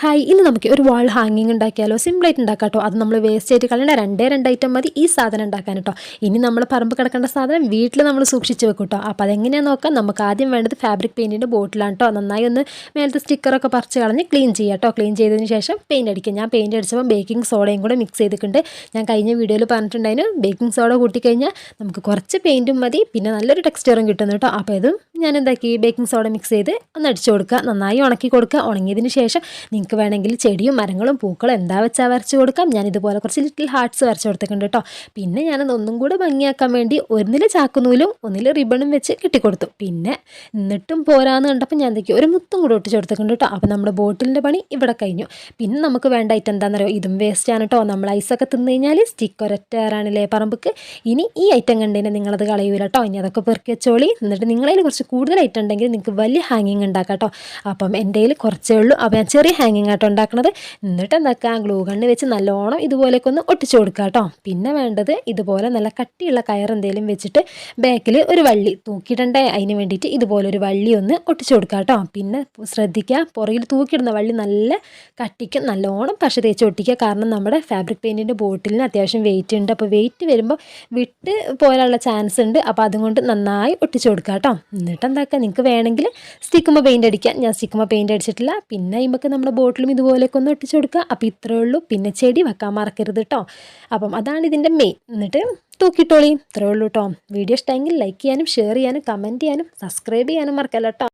Hi, ഇന്ന് നമുക്ക് ഒരു വാൾ ഹാങ്ങിങ് ഉണ്ടാക്കിയാലോ? സിമ്പിളായിട്ട് ഉണ്ടാക്കാം കേട്ടോ. അത് നമ്മൾ വേസ്റ്റ് ആയിട്ട് കളയേണ്ട രണ്ട് ഐറ്റം മതി ഈ സാധനം ഉണ്ടാക്കാൻ കേട്ടോ. ഇനി നമ്മൾ പറമ്പ് കിടക്കേണ്ട സാധനം വീട്ടിൽ നമ്മൾ സൂക്ഷിച്ച് വെക്കും കേട്ടോ. അപ്പോൾ അതെങ്ങനെയാണെന്ന് നോക്കാം. നമുക്ക് ആദ്യം വേണ്ടത് ഫാബ്രിക് പെയിൻറ്റിൻ്റെ ബോട്ടിലാണ് കേട്ടോ. നന്നായി ഒന്ന് മേലത്തെ സ്റ്റിക്കറൊക്കെ പറിച്ച് കളഞ്ഞ് ക്ലീൻ ചെയ്യുക കേട്ടോ. ക്ലീൻ ചെയ്തതിന് ശേഷം പെയിൻറ്റ് അടിക്കുക. ഞാൻ പെയിൻറ്റ് അടിച്ചപ്പോൾ ബേക്കിംഗ് സോഡയും കൂടെ മിക്സ് ചെയ്തിട്ടുണ്ട്. ഞാൻ കഴിഞ്ഞ വീഡിയോയിൽ പറഞ്ഞിട്ടുണ്ടായിരുന്നു ബേക്കിംഗ് സോഡ കൂട്ടിക്കഴിഞ്ഞാൽ നമുക്ക് കുറച്ച് പെയിൻറ്റും മതി, പിന്നെ നല്ലൊരു ടെക്സ്ചറും കിട്ടുന്നു കേട്ടോ. അപ്പോൾ ഇതും ഞാൻ എന്താക്കി ബേക്കിംഗ് സോഡ മിക്സ് ചെയ്ത് ഒന്ന് അടിച്ചു കൊടുക്കുക. നന്നായി ഉണക്കി കൊടുക്കുക. ഉണങ്ങിയതിന് ശേഷം നിങ്ങൾക്ക് വേണമെങ്കിൽ ചെടിയും മരങ്ങളും പൂക്കളും എന്താ വെച്ചാൽ വരച്ച് കൊടുക്കാം. ഞാൻ ഇതുപോലെ കുറച്ച് ലിറ്റിൽ ഹാർട്ട്സ് വരച്ച് കൊടുത്തിട്ടുണ്ട് കേട്ടോ. പിന്നെ ഞാനത് ഒന്നും കൂടെ ഭംഗിയാക്കാൻ വേണ്ടി ഒന്നിൽ ചാക്കുനൂലും ഒന്നിൽ റിബണും വെച്ച് കെട്ടിക്കൊടുത്തു. പിന്നെ എന്നിട്ടും പോരാന്ന് കണ്ടപ്പോൾ ഞാൻ എന്തൊക്കെയോ ഒരു മുത്തും കൂടെ ഒട്ടിച്ച് കൊടുത്തിട്ടുണ്ട് കേട്ടോ. അപ്പോൾ നമ്മുടെ ബോട്ടിലിൻ്റെ പണി ഇവിടെ കഴിഞ്ഞു. പിന്നെ നമുക്ക് വേണ്ട ഐറ്റം എന്താണെന്നറിയോ? ഇതും വേസ്റ്റാണ് കേട്ടോ. നമ്മൾ ഐസൊക്കെ തിന്നു കഴിഞ്ഞാൽ സ്റ്റിക്ക് ഒരൊറ്റയാറാണില്ലേ പറമ്പക്ക്. ഇനി ഈ ഐറ്റം കണ്ടതിന് നിങ്ങളത് കളയൂല കേട്ടോ. ഇനി അതൊക്കെ പെറുക്കി വെച്ചോളി. എന്നിട്ട് നിങ്ങളതിൽ കുറച്ച് കൂടുതൽ ഐറ്റം ഉണ്ടെങ്കിൽ നിങ്ങൾക്ക് വലിയ ഹാങ്ങിങ് ഉണ്ടാക്കാം കേട്ടോ. അപ്പം എൻ്റെ കയ്യിൽ കുറച്ചേ ഉള്ളൂ. അപ്പോൾ ഞാൻ ചെറിയ ഹാങ്ങിങ് ആട്ടോ ഉണ്ടാക്കുന്നത്. എന്നിട്ട് എന്താക്കാം, ഗ്ലൂ ഗണ്ണ് വെച്ച് നല്ലോണം ഇതുപോലെയൊക്കെ ഒന്ന് ഒട്ടിച്ചു കൊടുക്കുക കേട്ടോ. പിന്നെ വേണ്ടത് ഇതുപോലെ നല്ല കട്ടിയുള്ള കയർ എന്തെങ്കിലും വെച്ചിട്ട് ബാക്കിൽ ഒരു വള്ളി തൂക്കിയിടണ്ടേ, അതിന് വേണ്ടിയിട്ട് ഇതുപോലെ ഒരു വള്ളി ഒന്ന് ഒട്ടിച്ചു കൊടുക്കുക കേട്ടോ. പിന്നെ ശ്രദ്ധിക്കുക, പുറകിൽ തൂക്കിയിടുന്ന വള്ളി നല്ല കട്ടിക്ക് നല്ലോണം പശ തേച്ച് ഒട്ടിക്കുക. കാരണം നമ്മുടെ ഫാബ്രിക് പെയിൻറ്റിൻ്റെ ബോട്ടിലിന് അത്യാവശ്യം വെയിറ്റ് ഉണ്ട്. അപ്പോൾ വെയിറ്റ് വരുമ്പോൾ വിട്ട് പോരാനുള്ള ചാൻസ് ഉണ്ട്. അപ്പോൾ അതുകൊണ്ട് നന്നായി ഒട്ടിച്ചു കൊടുക്കുക കേട്ടോ. എന്നിട്ട് എന്താക്കുക, നിങ്ങൾക്ക് വേണമെങ്കിൽ സ്റ്റിക്കുമ്പോൾ പെയിൻറ്റ് അടിക്കാം. ഞാൻ സ്റ്റിക്കുമ്പോൾ പെയിൻറ്റ് അടിച്ചിട്ടില്ല. പിന്നെ നമുക്ക് നമ്മുടെ ബോട്ടിലും ഇതുപോലെയൊക്കെ ഒന്ന് ഒട്ടിച്ചു കൊടുക്കുക. അപ്പോൾ ഇത്രയേ ഉള്ളൂ. പിന്നെ ചെടി വെക്കാൻ മറക്കരുത് കേട്ടോ. അപ്പം അതാണ് ഇതിൻ്റെ മെയിൻ. എന്നിട്ട് തൂക്കിയിട്ടോളി. ഇത്രയേ ഉള്ളൂ കേട്ടോ. വീഡിയോ ഇഷ്ടമെങ്കിൽ ലൈക്ക് ചെയ്യാനും ഷെയർ ചെയ്യാനും കമൻറ്റ് ചെയ്യാനും സബ്സ്ക്രൈബ് ചെയ്യാനും മറക്കല്ല കേട്ടോ.